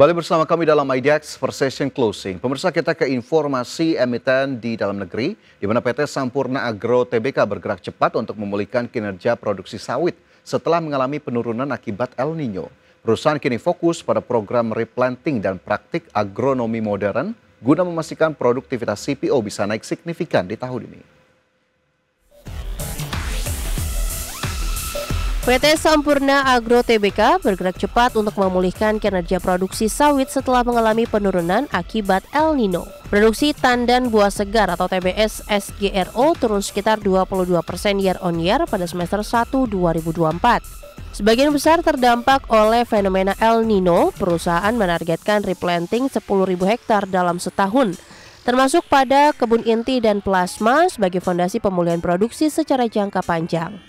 Kembali bersama kami dalam IDX for Session Closing. Pemirsa, kita ke informasi emiten di dalam negeri, di mana PT Sampurna Agro Tbk bergerak cepat untuk memulihkan kinerja produksi sawit setelah mengalami penurunan akibat El Nino. Perusahaan kini fokus pada program replanting dan praktik agronomi modern guna memastikan produktivitas CPO bisa naik signifikan di tahun ini. PT Sampurna Agro Tbk bergerak cepat untuk memulihkan kinerja produksi sawit setelah mengalami penurunan akibat El Nino. Produksi tandan buah segar atau TBS SGRO turun sekitar 22% year on year pada semester 1 2024. Sebagian besar terdampak oleh fenomena El Nino. Perusahaan menargetkan replanting 10.000 hektar dalam setahun, termasuk pada kebun inti dan plasma sebagai fondasi pemulihan produksi secara jangka panjang.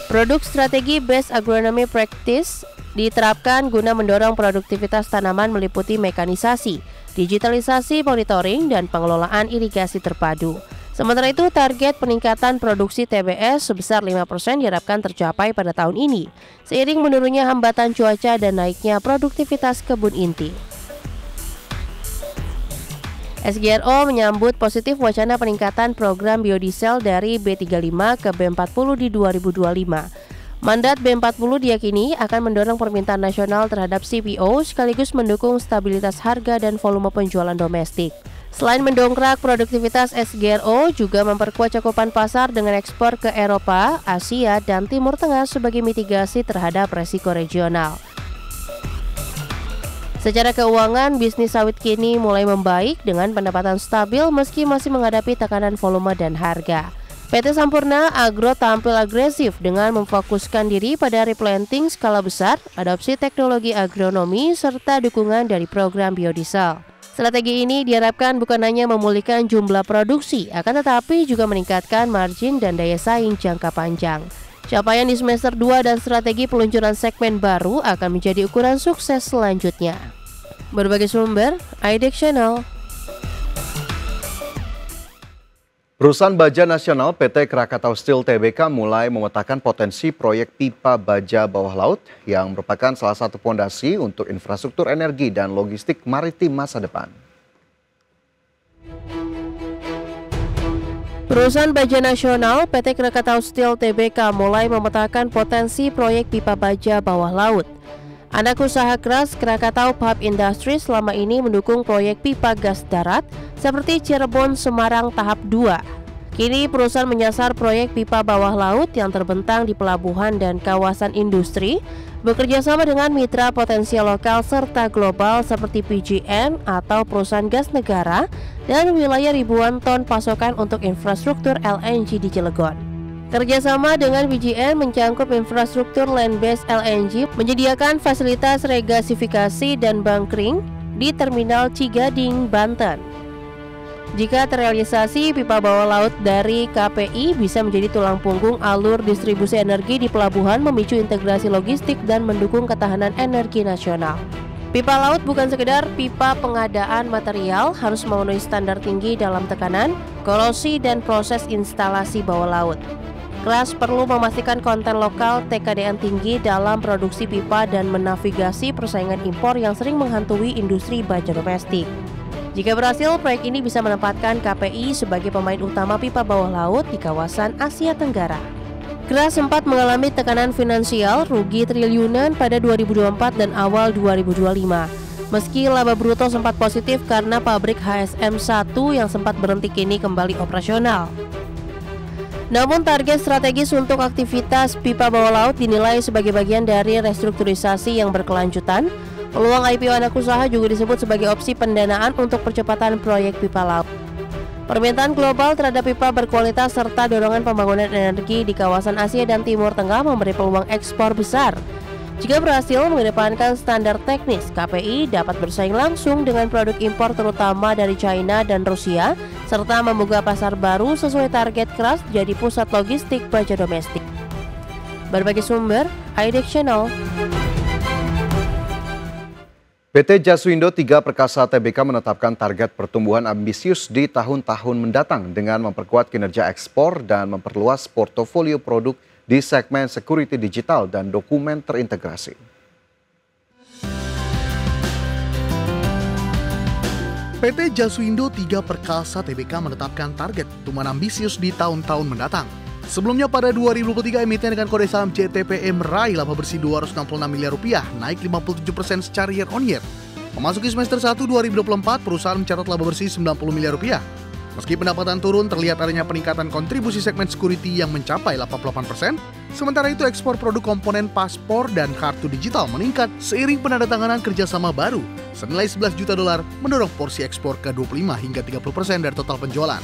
Produk strategi Best Agronomy Practice diterapkan guna mendorong produktivitas tanaman meliputi mekanisasi, digitalisasi, monitoring, dan pengelolaan irigasi terpadu. Sementara itu, target peningkatan produksi TBS sebesar 5% diharapkan tercapai pada tahun ini, seiring menurunnya hambatan cuaca dan naiknya produktivitas kebun inti. SGRO menyambut positif wacana peningkatan program biodiesel dari B35 ke B40 di 2025. Mandat B40 diyakini akan mendorong permintaan nasional terhadap CPO sekaligus mendukung stabilitas harga dan volume penjualan domestik. Selain mendongkrak produktivitas, SGRO juga memperkuat cakupan pasar dengan ekspor ke Eropa, Asia, dan Timur Tengah sebagai mitigasi terhadap resiko regional. Secara keuangan, bisnis sawit kini mulai membaik dengan pendapatan stabil meski masih menghadapi tekanan volume dan harga. PT Sampurna Agro tampil agresif dengan memfokuskan diri pada replanting skala besar, adopsi teknologi agronomi, serta dukungan dari program biodiesel. Strategi ini diharapkan bukan hanya memulihkan jumlah produksi, akan tetapi juga meningkatkan margin dan daya saing jangka panjang. Capaian di semester 2 dan strategi peluncuran segmen baru akan menjadi ukuran sukses selanjutnya. Berbagai sumber, IDX Channel. Perusahaan baja nasional PT Krakatau Steel Tbk mulai memetakan potensi proyek pipa baja bawah laut yang merupakan salah satu fondasi untuk infrastruktur energi dan logistik maritim masa depan. Perusahaan baja nasional PT Krakatau Steel Tbk mulai memetakan potensi proyek pipa baja bawah laut. Anak usaha keras Krakatau Pulp Industry selama ini mendukung proyek pipa gas darat seperti Cirebon Semarang tahap 2. Kini perusahaan menyasar proyek pipa bawah laut yang terbentang di pelabuhan dan kawasan industri, bekerja sama dengan mitra potensial lokal serta global seperti PGN atau perusahaan gas negara dan wilayah ribuan ton pasokan untuk infrastruktur LNG di Cilegon. Kerjasama dengan PGN mencangkup infrastruktur land-based LNG, menyediakan fasilitas regasifikasi dan bunkering di Terminal Cigading, Banten. Jika terrealisasi, pipa bawah laut dari KPI bisa menjadi tulang punggung alur distribusi energi di pelabuhan, memicu integrasi logistik dan mendukung ketahanan energi nasional. Pipa laut bukan sekedar pipa pengadaan material, harus memenuhi standar tinggi dalam tekanan, korosi, dan proses instalasi bawah laut. Kelas perlu memastikan konten lokal TKDN tinggi dalam produksi pipa dan menavigasi persaingan impor yang sering menghantui industri baja domestik. Jika berhasil, proyek ini bisa menempatkan KPI sebagai pemain utama pipa bawah laut di kawasan Asia Tenggara. Keras sempat mengalami tekanan finansial, rugi triliunan pada 2024 dan awal 2025. Meski laba bruto sempat positif karena pabrik HSM1 yang sempat berhenti kini kembali operasional. Namun target strategis untuk aktivitas pipa bawah laut dinilai sebagai bagian dari restrukturisasi yang berkelanjutan. Peluang IPO anak usaha juga disebut sebagai opsi pendanaan untuk percepatan proyek pipa laut. Permintaan global terhadap pipa berkualitas serta dorongan pembangunan energi di kawasan Asia dan Timur Tengah memberi peluang ekspor besar. Jika berhasil mengedepankan standar teknis, KPI dapat bersaing langsung dengan produk impor terutama dari China dan Rusia, serta membuka pasar baru sesuai target keras jadi pusat logistik baja domestik. Berbagai sumber, IDX Channel. PT Jaswindo 3 Perkasa Tbk menetapkan target pertumbuhan ambisius di tahun-tahun mendatang dengan memperkuat kinerja ekspor dan memperluas portofolio produk di segmen security digital dan dokumen terintegrasi. PT Jaswindo 3 Perkasa Tbk menetapkan target tumbuhan ambisius di tahun-tahun mendatang. Sebelumnya pada 2023 emiten dengan kode saham JTPE meraih laba bersih Rp266 miliar, naik 57% secara year on year. Memasuki semester 1 2024, perusahaan mencatat laba bersih Rp90 miliar. Meski pendapatan turun, terlihat adanya peningkatan kontribusi segmen security yang mencapai 88%. Sementara itu, ekspor produk komponen paspor dan kartu digital meningkat seiring penandatanganan kerjasama baru senilai $11 juta, mendorong porsi ekspor ke 25 hingga 30% dari total penjualan.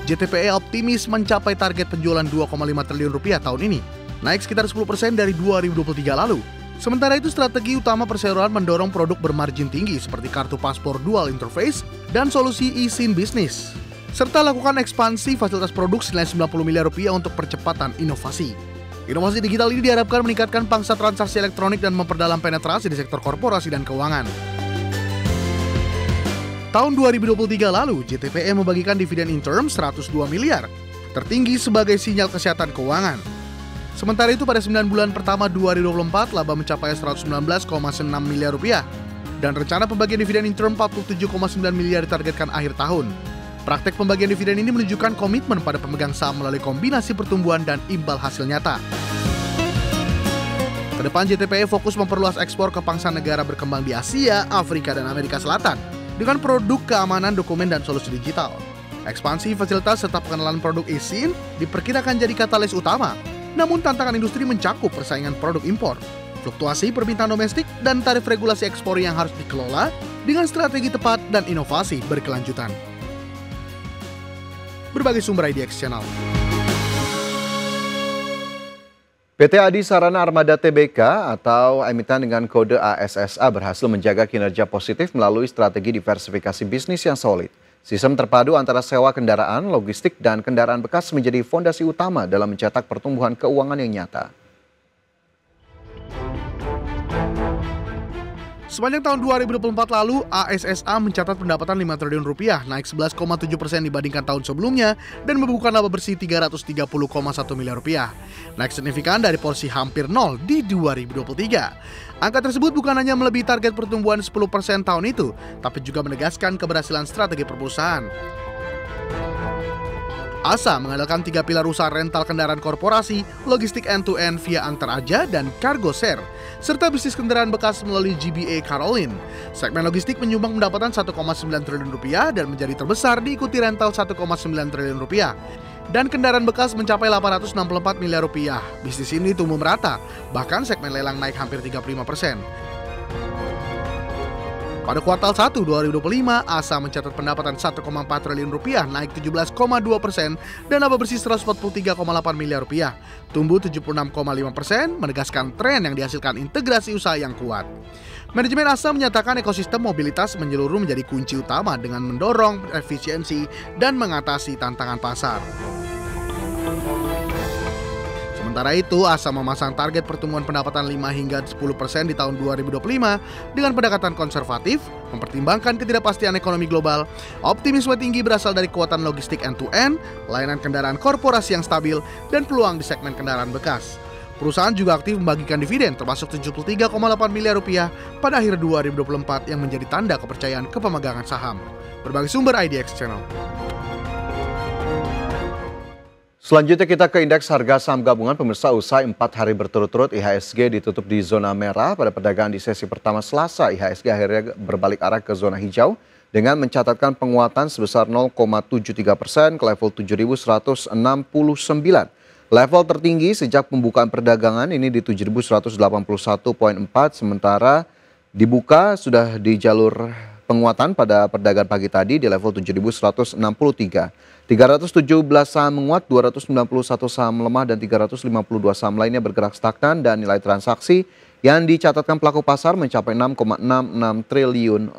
JTPE optimis mencapai target penjualan Rp2,5 triliun tahun ini, naik sekitar 10% dari 2023 lalu. Sementara itu, strategi utama perseroan mendorong produk bermargin tinggi seperti kartu paspor dual interface dan solusi eSIM bisnis, serta lakukan ekspansi fasilitas produk senilai Rp90 miliar untuk percepatan inovasi. Inovasi digital ini diharapkan meningkatkan pangsa transaksi elektronik dan memperdalam penetrasi di sektor korporasi dan keuangan. Tahun 2023 lalu, JTPE membagikan dividen interim Rp102 miliar, tertinggi sebagai sinyal kesehatan keuangan. Sementara itu, pada 9 bulan pertama 2024, laba mencapai Rp119,6 miliar, dan rencana pembagian dividen interim Rp47,9 miliar ditargetkan akhir tahun. Praktek pembagian dividen ini menunjukkan komitmen pada pemegang saham melalui kombinasi pertumbuhan dan imbal hasil nyata. Kedepan, JTPE fokus memperluas ekspor ke pangsa negara berkembang di Asia, Afrika, dan Amerika Selatan dengan produk keamanan dokumen dan solusi digital. Ekspansi fasilitas serta pengenalan produk eSIM diperkirakan jadi katalis utama. Namun tantangan industri mencakup persaingan produk impor, fluktuasi permintaan domestik, dan tarif regulasi ekspor yang harus dikelola dengan strategi tepat dan inovasi berkelanjutan. Berbagai sumber IDX Channel. PT Adi Sarana Armada Tbk atau emiten dengan kode ASSA berhasil menjaga kinerja positif melalui strategi diversifikasi bisnis yang solid. Sistem terpadu antara sewa kendaraan, logistik, dan kendaraan bekas menjadi fondasi utama dalam mencetak pertumbuhan keuangan yang nyata. Sepanjang tahun 2024 lalu, ASSA mencatat pendapatan Rp5 triliun, naik 11,7% dibandingkan tahun sebelumnya, dan membukukan laba bersih Rp330,1 miliar, naik signifikan dari porsi hampir nol di 2023. Angka tersebut bukan hanya melebihi target pertumbuhan 10% tahun itu, tapi juga menegaskan keberhasilan strategi perusahaan. ASA mengandalkan 3 pilar usaha rental kendaraan korporasi, logistik end-to-end via Antaraja dan Cargo Share, serta bisnis kendaraan bekas melalui GBA Caroline. Segmen logistik menyumbang pendapatan Rp1,9 triliun dan menjadi terbesar, diikuti rental Rp1,9 triliun. Dan kendaraan bekas mencapai Rp864 miliar. Bisnis ini tumbuh merata, bahkan segmen lelang naik hampir 35%. Pada kuartal 1 2025, ASA mencatat pendapatan Rp1,4 triliun, naik 17,2%, dan laba bersih Rp143,8 miliar, tumbuh 76,5%, menegaskan tren yang dihasilkan integrasi usaha yang kuat. Manajemen ASA menyatakan ekosistem mobilitas menyeluruh menjadi kunci utama dengan mendorong efisiensi dan mengatasi tantangan pasar. Sementara itu, ASA memasang target pertumbuhan pendapatan 5 hingga 10% di tahun 2025 dengan pendekatan konservatif, mempertimbangkan ketidakpastian ekonomi global. Optimisme tinggi berasal dari kekuatan logistik end-to-end, layanan kendaraan korporasi yang stabil, dan peluang di segmen kendaraan bekas. Perusahaan juga aktif membagikan dividen termasuk Rp73,8 miliar pada akhir 2024 yang menjadi tanda kepercayaan kepemegangan saham. Berbagai sumber IDX Channel. Selanjutnya kita ke indeks harga saham gabungan. Pemirsa, usai 4 hari berturut-turut IHSG ditutup di zona merah pada perdagangan di sesi pertama Selasa. IHSG akhirnya berbalik arah ke zona hijau dengan mencatatkan penguatan sebesar 0,73% ke level 7.169. Level tertinggi sejak pembukaan perdagangan ini di 7.181,4, sementara dibuka sudah di jalur penguatan pada perdagangan pagi tadi di level 7.163. 317 saham menguat, 291 saham melemah, dan 352 saham lainnya bergerak stagnan, dan nilai transaksi yang dicatatkan pelaku pasar mencapai Rp6,66 triliun.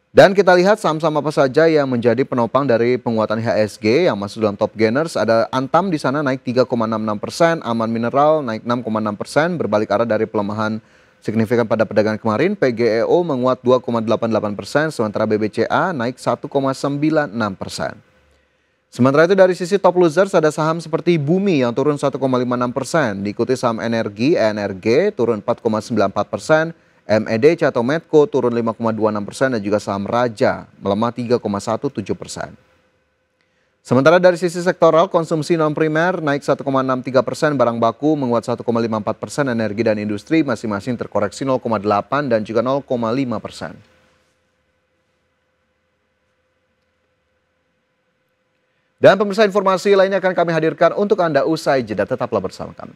Dan kita lihat saham-saham apa saja yang menjadi penopang dari penguatan IHSG yang masuk dalam top gainers. Ada Antam di sana naik 3,66%, Aman Mineral naik 6,6%, berbalik arah dari pelemahan signifikan pada perdagangan kemarin. PGEO menguat 2,88%, sementara BBCA naik 1,96%. Sementara itu dari sisi top losers ada saham seperti Bumi yang turun 1,56%, diikuti saham energi, ENRG turun 4,94%, MEDC atau Medco turun 5,26% dan juga saham Raja melemah 3,17%. Sementara dari sisi sektoral, konsumsi non-primer naik 1,63%, barang baku menguat 1,54%, energi dan industri masing-masing terkoreksi 0,8% dan juga 0,5%. Dan pemirsa, informasi lainnya akan kami hadirkan untuk Anda usai jeda. Tetaplah bersama kami.